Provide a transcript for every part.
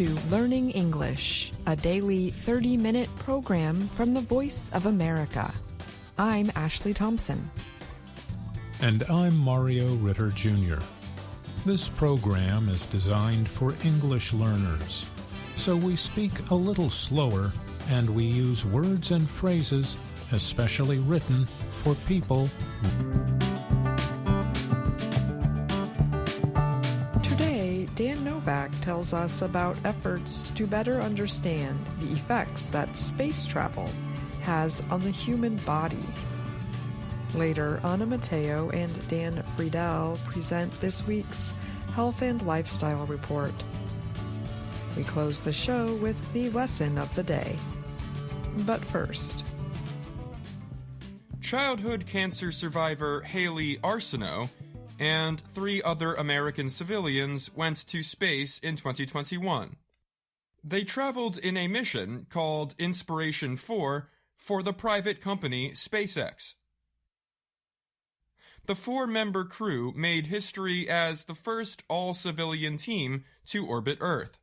to Learning English, a daily 30-minute program from the Voice of America. I'm Ashley Thompson. And I'm Mario Ritter Jr. This program is designed for English learners, so we speak a little slower and we use words and phrases especially written for people. Today, Dan Novak tells us about efforts to better understand the effects that space travel has on the human body. Later, Anna Mateo and Dan Friedel present this week's Health and Lifestyle Report. We close the show with the lesson of the day. But first, childhood cancer survivor Haley Arsenault and 3 other American civilians went to space in 2021. They traveled in a mission called Inspiration-4 for the private company SpaceX. The 4-member crew made history as the first all-civilian team to orbit Earth.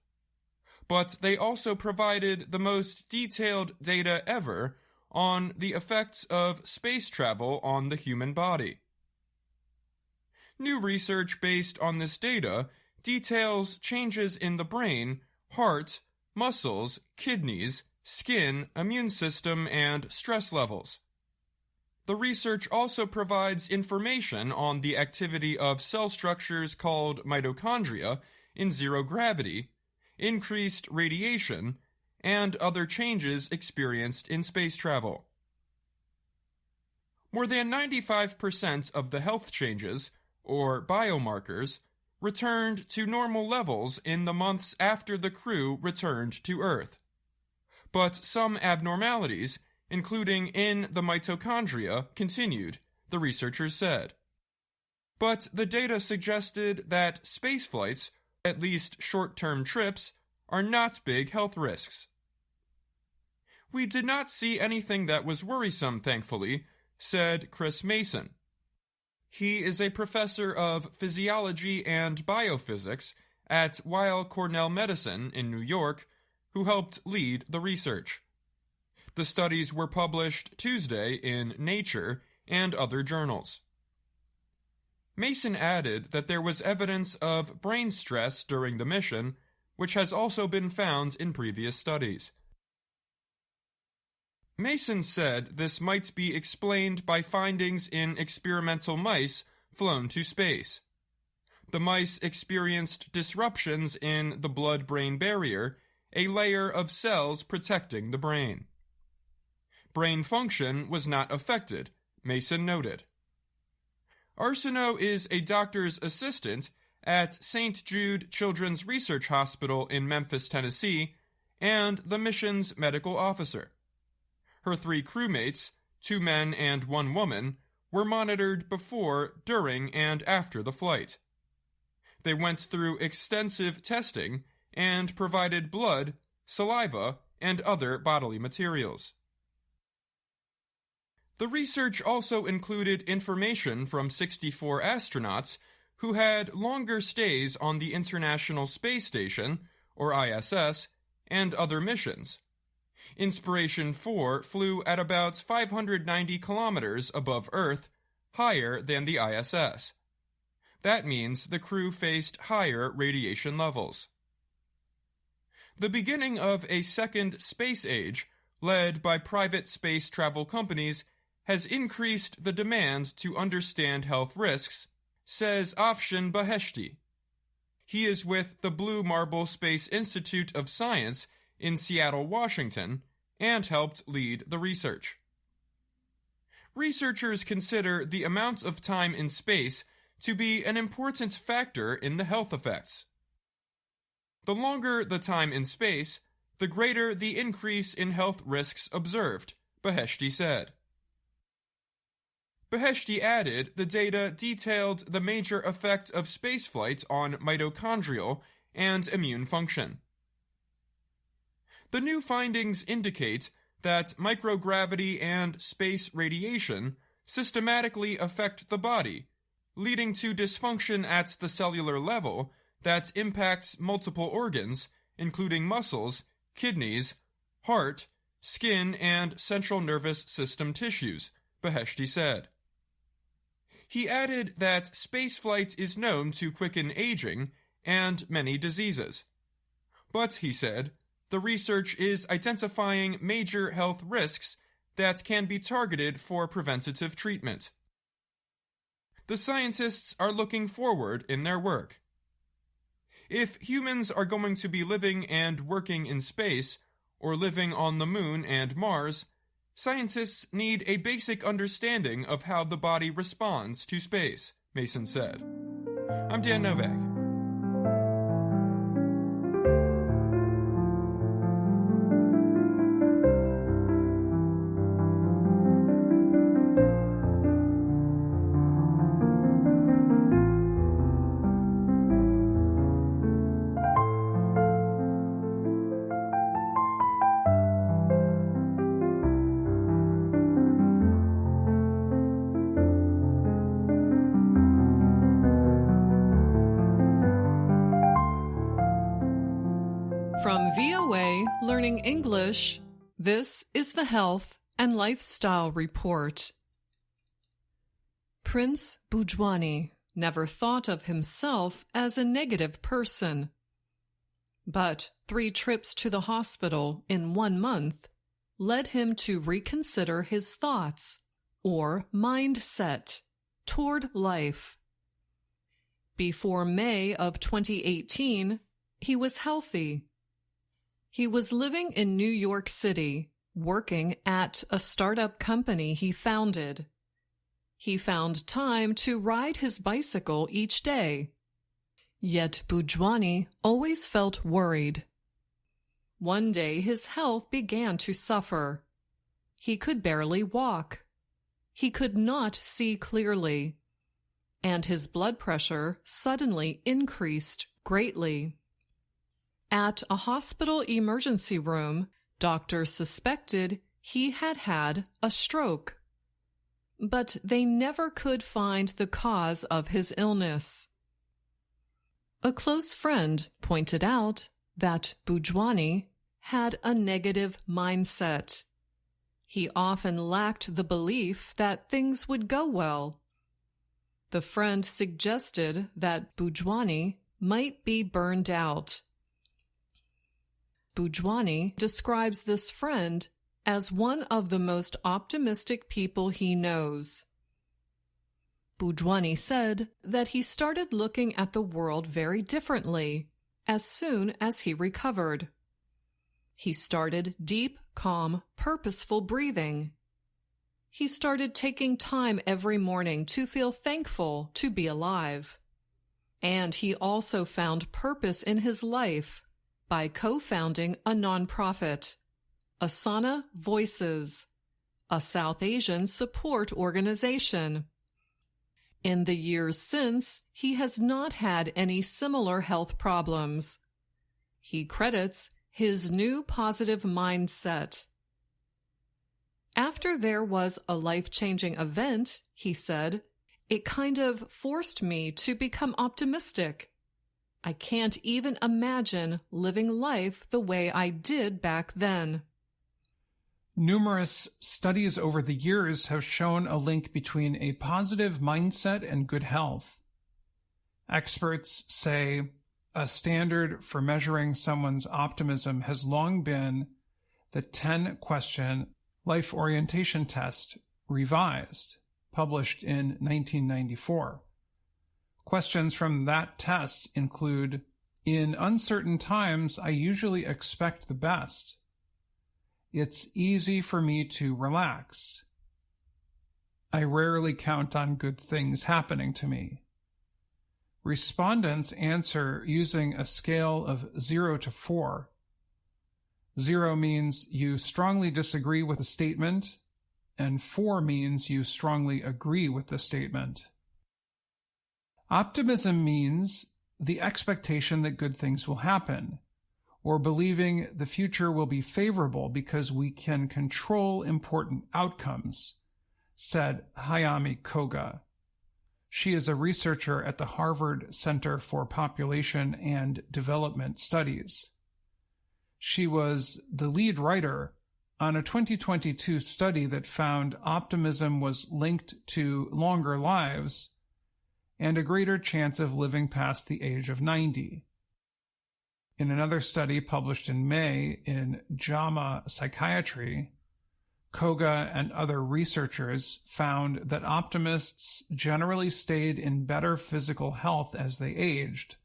But they also provided the most detailed data ever on the effects of space travel on the human body. New research based on this data details changes in the brain, heart, muscles, kidneys, skin, immune system, and stress levels. The research also provides information on the activity of cell structures called mitochondria in zero gravity, increased radiation, and other changes experienced in space travel. More than 95% of the health changes, or biomarkers, returned to normal levels in the months after the crew returned to Earth. But some abnormalities, including in the mitochondria, continued, the researchers said. But the data suggested that spaceflights, at least short-term trips, are not big health risks. We did not see anything that was worrisome, thankfully, said Chris Mason. He is a professor of physiology and biophysics at Weill Cornell Medicine in New York, who helped lead the research. The studies were published Tuesday in Nature and other journals. Mason added that there was evidence of brain stress during the mission, which has also been found in previous studies. Mason said this might be explained by findings in experimental mice flown to space. The mice experienced disruptions in the blood-brain barrier, a layer of cells protecting the brain. Brain function was not affected, Mason noted. Arsenault is a doctor's assistant at St. Jude Children's Research Hospital in Memphis, Tennessee, and the mission's medical officer. Her 3 crewmates, 2 men and 1 woman, were monitored before, during, and after the flight. They went through extensive testing and provided blood, saliva, and other bodily materials. The research also included information from 64 astronauts who had longer stays on the International Space Station, or ISS, and other missions. Inspiration-4 flew at about 590 kilometers above Earth, higher than the ISS. That means the crew faced higher radiation levels. The beginning of a second space age, led by private space travel companies, has increased the demand to understand health risks, says Afshin Beheshti. He is with the Blue Marble Space Institute of Science in Seattle, Washington, and helped lead the research. Researchers consider the amount of time in space to be an important factor in the health effects. The longer the time in space, the greater the increase in health risks observed, Beheshti said. Beheshti added the data detailed the major effect of spaceflight on mitochondrial and immune function. The new findings indicate that microgravity and space radiation systematically affect the body, leading to dysfunction at the cellular level that impacts multiple organs, including muscles, kidneys, heart, skin, and central nervous system tissues, Beheshti said. He added that spaceflight is known to quicken aging and many diseases. But, he said, the research is identifying major health risks that can be targeted for preventative treatment. The scientists are looking forward in their work. If humans are going to be living and working in space, or living on the Moon and Mars, scientists need a basic understanding of how the body responds to space, Mason said. I'm Dan Novak. From VOA Learning English, this is the Health and Lifestyle Report. Prince Bujwani never thought of himself as a negative person. But 3 trips to the hospital in 1 month led him to reconsider his thoughts, or mindset, toward life. Before May of 2018, he was healthy. He was living in New York City, working at a startup company he founded. He found time to ride his bicycle each day. Yet Bujwani always felt worried. One day his health began to suffer. He could barely walk. He could not see clearly. And his blood pressure suddenly increased greatly. At a hospital emergency room, doctors suspected he had had a stroke. But they never could find the cause of his illness. A close friend pointed out that Bujwani had a negative mindset. He often lacked the belief that things would go well. The friend suggested that Bujwani might be burned out. Bujwani describes this friend as one of the most optimistic people he knows. Bujwani said that he started looking at the world very differently as soon as he recovered. He started deep, calm, purposeful breathing. He started taking time every morning to feel thankful to be alive. And he also found purpose in his life by co-founding a nonprofit, Asana Voices, a South Asian support organization. In the years since, he has not had any similar health problems. He credits his new positive mindset. After there was a life-changing event, he said, it kind of forced me to become optimistic. I can't even imagine living life the way I did back then. Numerous studies over the years have shown a link between a positive mindset and good health. Experts say a standard for measuring someone's optimism has long been the 10-question life orientation test revised, published in 1994. Questions from that test include, in uncertain times, I usually expect the best. It's easy for me to relax. I rarely count on good things happening to me. Respondents answer using a scale of 0 to 4. 0 means you strongly disagree with the statement, and 4 means you strongly agree with the statement. Optimism means the expectation that good things will happen, or believing the future will be favorable because we can control important outcomes, said Hayami Koga. She is a researcher at the Harvard Center for Population and Development Studies. She was the lead writer on a 2022 study that found optimism was linked to longer lives and a greater chance of living past the age of 90. In another study published in May in JAMA Psychiatry, Koga and other researchers found that optimists generally stayed in better physical health as they aged.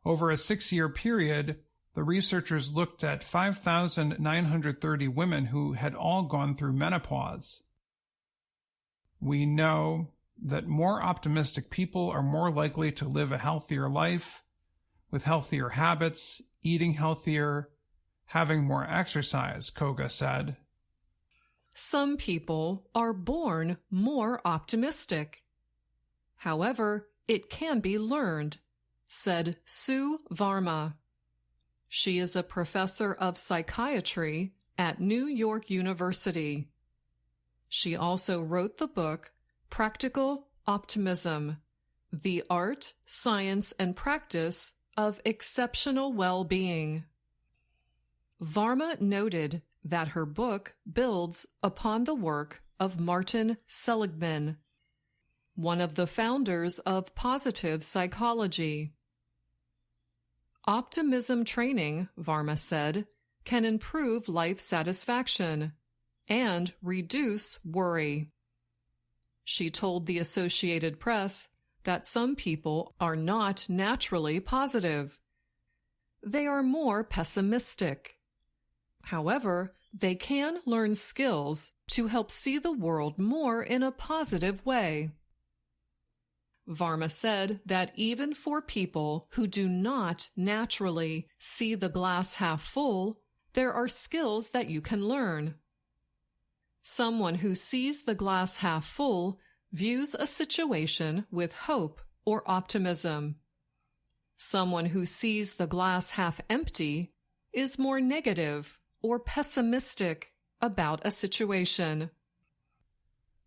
Over a 6-year period, the researchers looked at 5,930 women who had all gone through menopause. We know that more optimistic people are more likely to live a healthier life, with healthier habits, eating healthier, having more exercise, Koga said. Some people are born more optimistic. However, it can be learned, said Sue Varma. She is a professor of psychiatry at New York University. She also wrote the book Practical Optimism: The Art, Science, and Practice of Exceptional Well-Being. Varma noted that her book builds upon the work of Martin Seligman, one of the founders of positive psychology. Optimism training, Varma said, can improve life satisfaction and reduce worry. She told the Associated Press that some people are not naturally positive. They are more pessimistic. However, they can learn skills to help see the world more in a positive way. Varma said that even for people who do not naturally see the glass half full, there are skills that you can learn. Someone who sees the glass half full views a situation with hope or optimism. Someone who sees the glass half empty is more negative or pessimistic about a situation.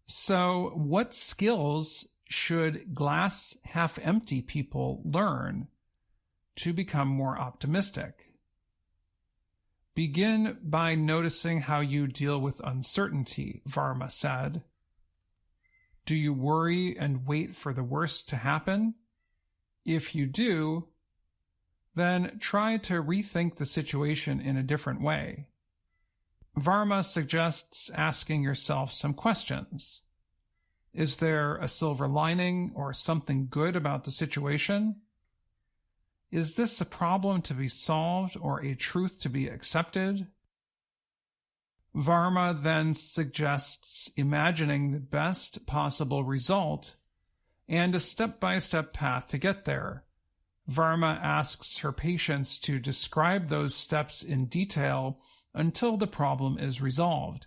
So, what skills should glass half empty people learn to become more optimistic? Begin by noticing how you deal with uncertainty, Varma said. Do you worry and wait for the worst to happen? If you do, then try to rethink the situation in a different way. Varma suggests asking yourself some questions. Is there a silver lining or something good about the situation? Is this a problem to be solved or a truth to be accepted? Varma then suggests imagining the best possible result and a step-by-step path to get there. Varma asks her patients to describe those steps in detail until the problem is resolved.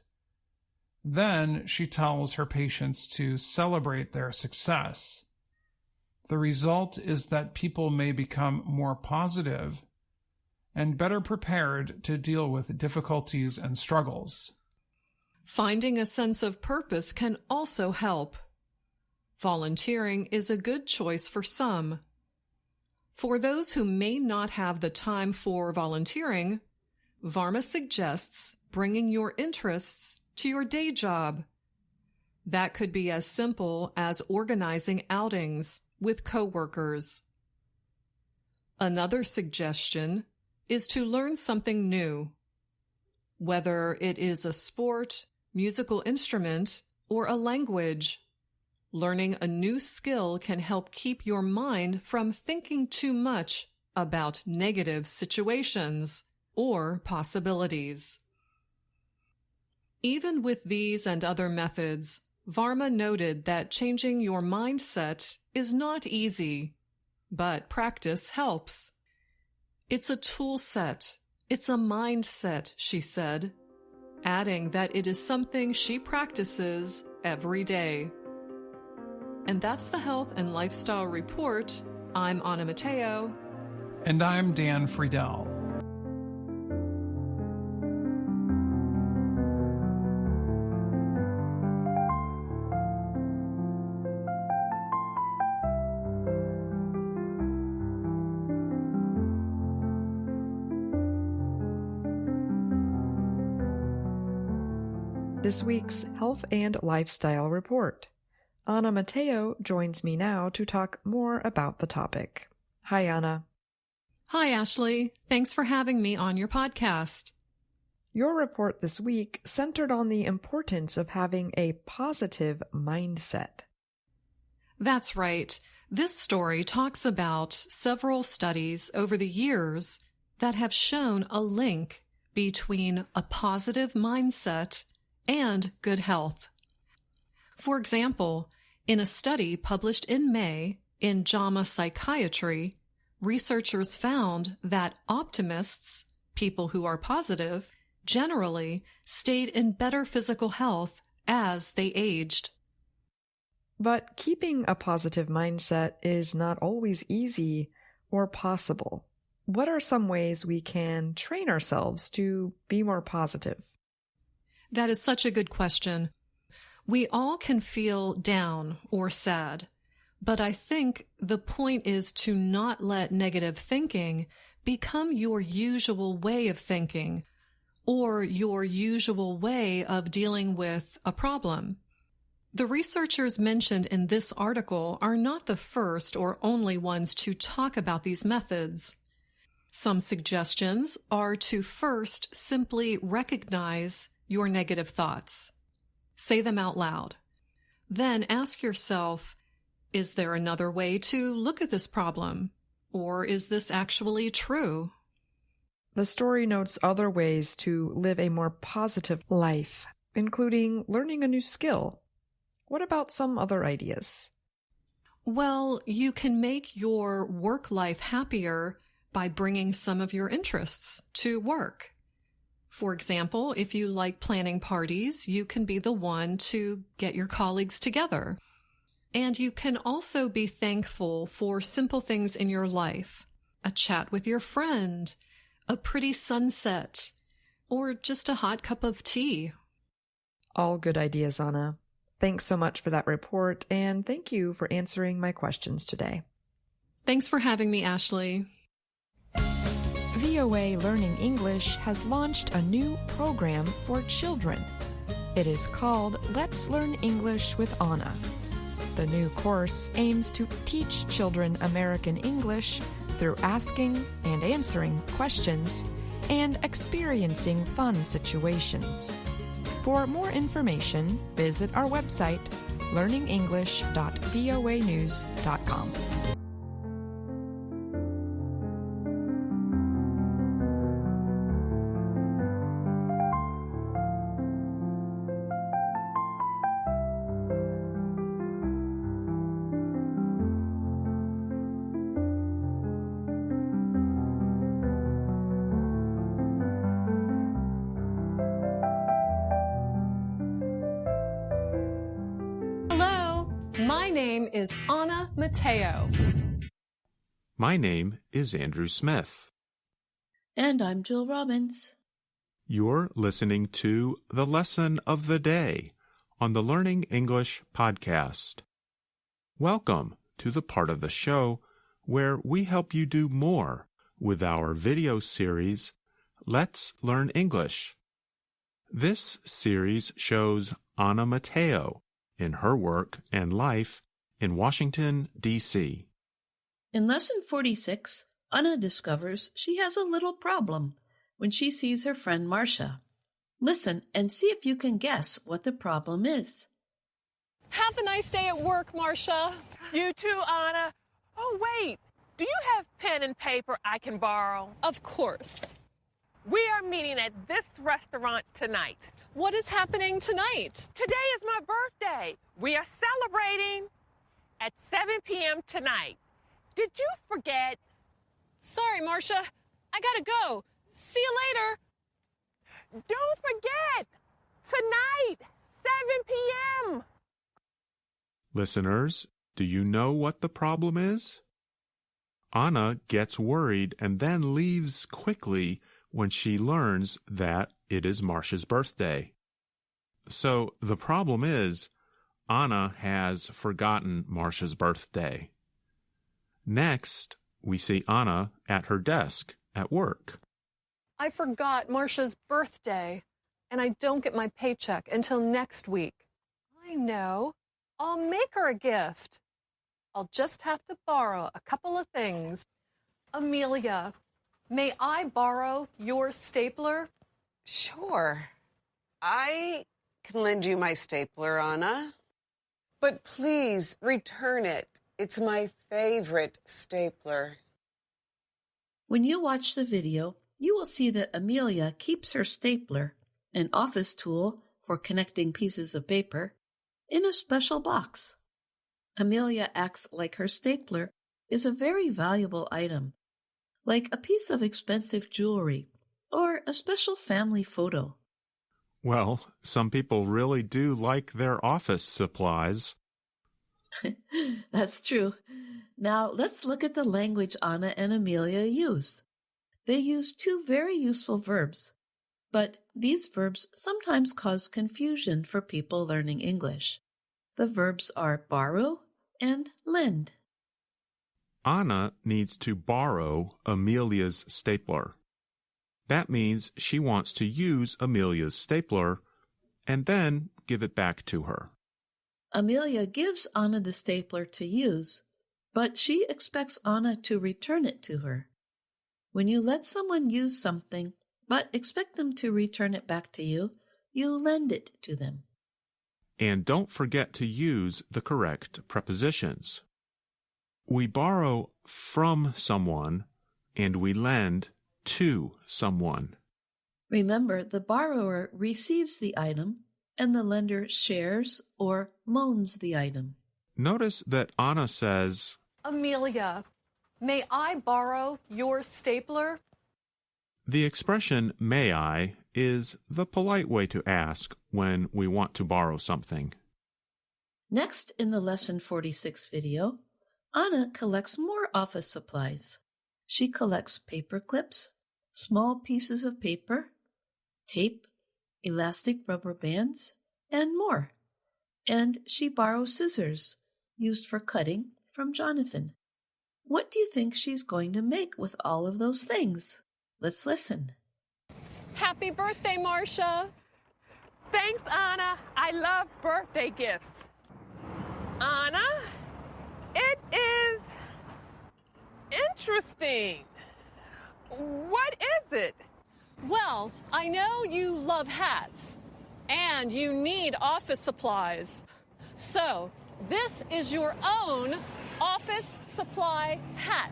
Then she tells her patients to celebrate their success. The result is that people may become more positive and better prepared to deal with difficulties and struggles. Finding a sense of purpose can also help. Volunteering is a good choice for some. For those who may not have the time for volunteering, Varma suggests bringing your interests to your day job. That could be as simple as organizing outings with coworkers. Another suggestion is to learn something new. Whether it is a sport, musical instrument, or a language, learning a new skill can help keep your mind from thinking too much about negative situations or possibilities. Even with these and other methods, Varma noted that changing your mindset is not easy, but practice helps. It's a tool set. It's a mindset, she said, adding that it is something she practices every day. And that's the Health and Lifestyle Report. I'm Anna Mateo. And I'm Dan Friedel. this week's Health and Lifestyle Report. Anna Mateo joins me now to talk more about the topic. Hi, Anna. Hi, Ashley. Thanks for having me on your podcast. Your report this week centered on the importance of having a positive mindset. That's right. This story talks about several studies over the years that have shown a link between a positive mindset and good health. For example, in a study published in May in JAMA Psychiatry, researchers found that optimists, people who are positive, generally stayed in better physical health as they aged. But keeping a positive mindset is not always easy or possible. What are some ways we can train ourselves to be more positive? That is such a good question. We all can feel down or sad, but I think the point is to not let negative thinking become your usual way of thinking or your usual way of dealing with a problem. The researchers mentioned in this article are not the first or only ones to talk about these methods. Some suggestions are to first simply recognize your negative thoughts. Say them out loud. Then ask yourself, is there another way to look at this problem? Or is this actually true? The story notes other ways to live a more positive life, including learning a new skill. What about some other ideas? Well, you can make your work life happier by bringing some of your interests to work. For example, if you like planning parties, you can be the one to get your colleagues together. And you can also be thankful for simple things in your life, a chat with your friend, a pretty sunset, or just a hot cup of tea. All good ideas, Anna. Thanks so much for that report, and thank you for answering my questions today. Thanks for having me, Ashley. VOA Learning English has launched a new program for children. It is called Let's Learn English with Anna. The new course aims to teach children American English through asking and answering questions and experiencing fun situations. For more information, visit our website, learningenglish.voanews.com. My name is Anna Mateo. My name is Andrew Smith. And I'm Jill Robbins. You're listening to the Lesson of the Day on the Learning English podcast. Welcome to the part of the show where we help you do more with our video series, Let's Learn English. This series shows Anna Mateo in her work and life in Washington, D.C. In Lesson 46, Anna discovers she has a little problem when she sees her friend Marcia. Listen and see if you can guess what the problem is. Have a nice day at work, Marcia. You too, Anna. Oh, wait. Do you have pen and paper I can borrow? Of course. We are meeting at this restaurant tonight. What is happening tonight? Today is my birthday. We are celebrating at 7 p.m. tonight. Did you forget? Sorry, Marcia. I gotta go. See you later. Don't forget. Tonight, 7 p.m. Listeners, do you know what the problem is? Anna gets worried and then leaves quickly when she learns that it is Marcia's birthday. So the problem is, Anna has forgotten Marcia's birthday. Next, we see Anna at her desk at work. I forgot Marcia's birthday, and I don't get my paycheck until next week. I know. I'll make her a gift. I'll just have to borrow a couple of things. Amelia, may I borrow your stapler? Sure. I can lend you my stapler, Anna. But please return it. It's my favorite stapler. When you watch the video, you will see that Amelia keeps her stapler, an office tool for connecting pieces of paper, in a special box. Amelia acts like her stapler is a very valuable item, like a piece of expensive jewelry or a special family photo. Well, some people really do like their office supplies. That's true. Now let's look at the language Anna and Amelia use. They use two very useful verbs, but these verbs sometimes cause confusion for people learning English. The verbs are borrow and lend. Anna needs to borrow Amelia's stapler. That means she wants to use Amelia's stapler and then give it back to her. Amelia gives Anna the stapler to use, but she expects Anna to return it to her. When you let someone use something, but expect them to return it back to you, you lend it to them. And don't forget to use the correct prepositions. We borrow from someone and we lend to someone. Remember, the borrower receives the item and the lender shares or loans the item. Notice that Anna says, Amelia, may I borrow your stapler? the expression may I is the polite way to ask when we want to borrow something. Next in the Lesson 46 video, Anna collects more office supplies. She collects paper clips, small pieces of paper, tape, elastic rubber bands, and more. And she borrows scissors, used for cutting, from Jonathan. What do you think she's going to make with all of those things? Let's listen. Happy birthday, Marcia. Thanks, Anna. I love birthday gifts. Anna, it is interesting. What is it? Well, I know you love hats, and you need office supplies. So, this is your own office supply hat.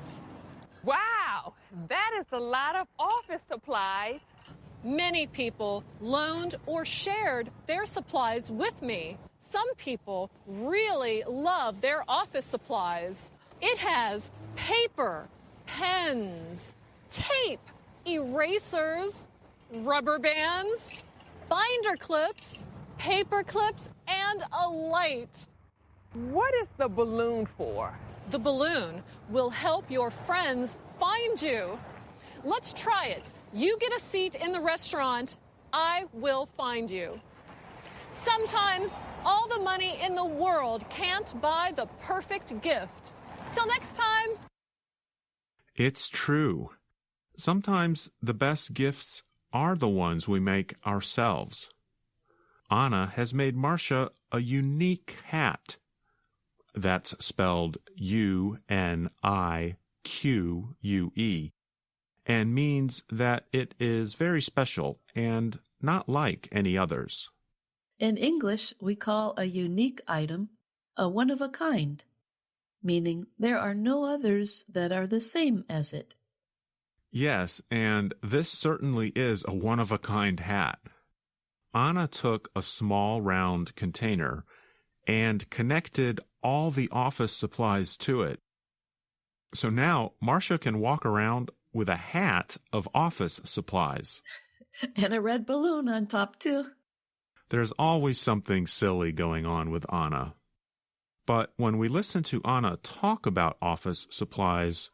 Wow, that is a lot of office supplies. Many people loaned or shared their supplies with me. Some people really love their office supplies. It has paper, pens, tape, erasers, rubber bands, binder clips, paper clips, and a light. What is the balloon for? The balloon will help your friends find you. Let's try it. You get a seat in the restaurant. I will find you. Sometimes all the money in the world can't buy the perfect gift. Till next time. It's true. Sometimes the best gifts are the ones we make ourselves. Anna has made Marcia a unique hat. That's spelled U-N-I-Q-U-E, and means that it is very special and not like any others. In English, we call a unique item a one-of-a-kind, meaning there are no others that are the same as it. Yes, and this certainly is a one-of-a-kind hat. Anna took a small round container and connected all the office supplies to it. So now Marcia can walk around with a hat of office supplies. And a red balloon on top, too. There's always something silly going on with Anna. But when we listen to Anna talk about office supplies,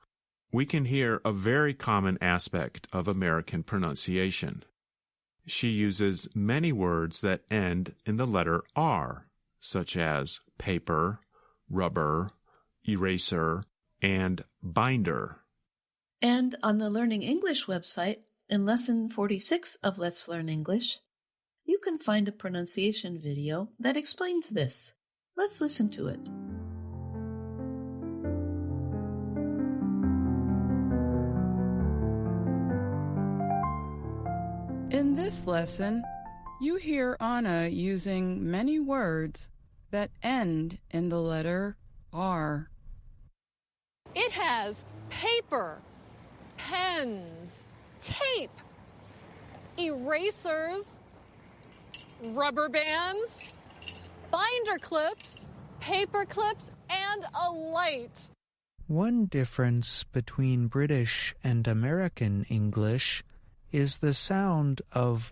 we can hear a very common aspect of American pronunciation. She uses many words that end in the letter R, such as paper, rubber, eraser, and binder. And on the Learning English website, in Lesson 46 of Let's Learn English, You can find a pronunciation video that explains this. Let's listen to it. In this lesson, you hear Anna using many words that end in the letter R. It has paper, pens, tape, erasers, rubber bands, binder clips, paper clips, and a light. One difference between British and American English is the sound of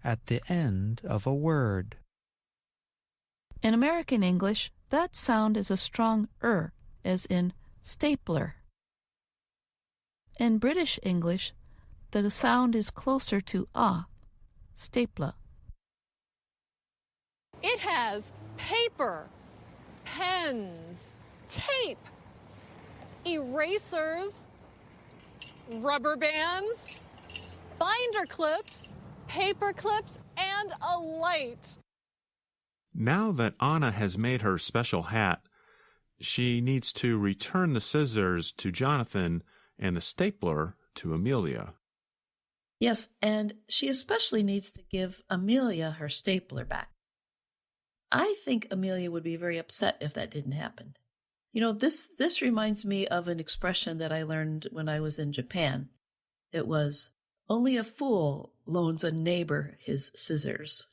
at the end of a word. In American English, that sound is a strong as in stapler. In British English, the sound is closer to stapler. It has paper, pens, tape, erasers, rubber bands, binder clips, paper clips, and a light. Now that Anna has made her special hat, she needs to return the scissors to Jonathan and the stapler to Amelia. Yes, and she especially needs to give Amelia her stapler back. I think Amelia would be very upset if that didn't happen. You know, this reminds me of an expression that I learned when I was in Japan. It was, only a fool loans a neighbor his scissors.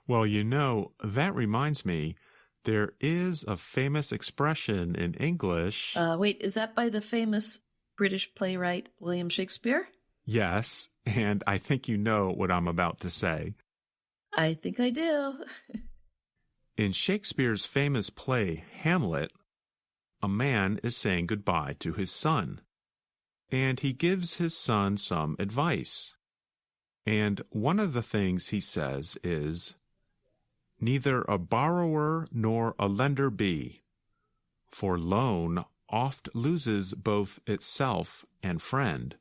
Well, you know, that reminds me, there is a famous expression in English. Wait, is that by the famous British playwright William Shakespeare? Yes, and I think you know what I'm about to say. I think I do. In Shakespeare's famous play, Hamlet, a man is saying goodbye to his son, and he gives his son some advice. And one of the things he says is, "Neither a borrower nor a lender be, for loan oft loses both itself and friend,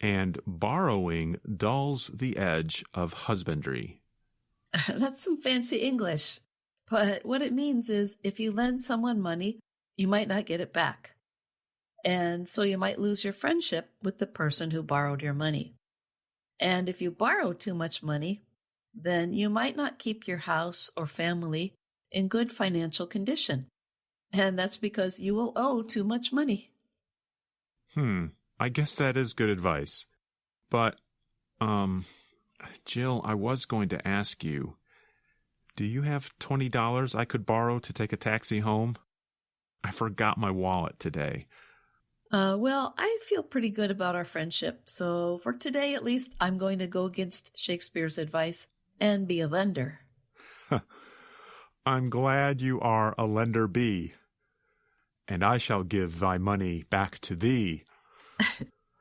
and borrowing dulls the edge of husbandry." That's some fancy English. But what it means is if you lend someone money, you might not get it back. And so you might lose your friendship with the person who borrowed your money. And if you borrow too much money, then you might not keep your house or family in good financial condition. And that's because you will owe too much money. I guess that is good advice. But, Jill, I was going to ask you, do you have $20 I could borrow to take a taxi home? I forgot my wallet today. Well, I feel pretty good about our friendship. So for today, at least, I'm going to go against Shakespeare's advice and be a lender. I'm glad you are a lender be, and I shall give thy money back to thee.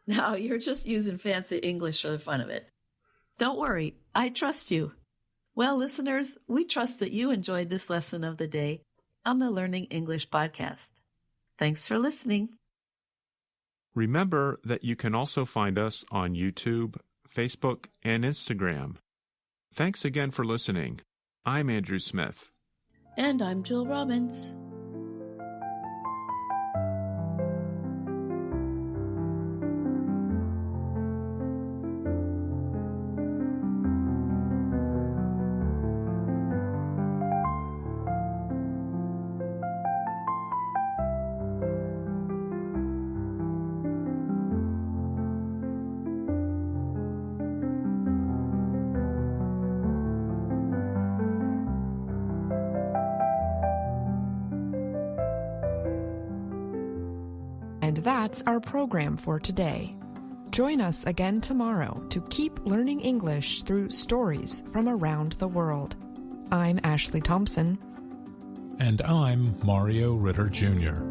Now, you're just using fancy English for the fun of it. Don't worry, I trust you. Well, listeners, we trust that you enjoyed this lesson of the day on the Learning English podcast. Thanks for listening. Remember that you can also find us on YouTube, Facebook, and Instagram. Thanks again for listening. I'm Andrew Smith. And I'm Jill Robbins. And that's our program for today. Join us again tomorrow to keep learning English through stories from around the world. I'm Ashley Thompson. And I'm Mario Ritter Jr.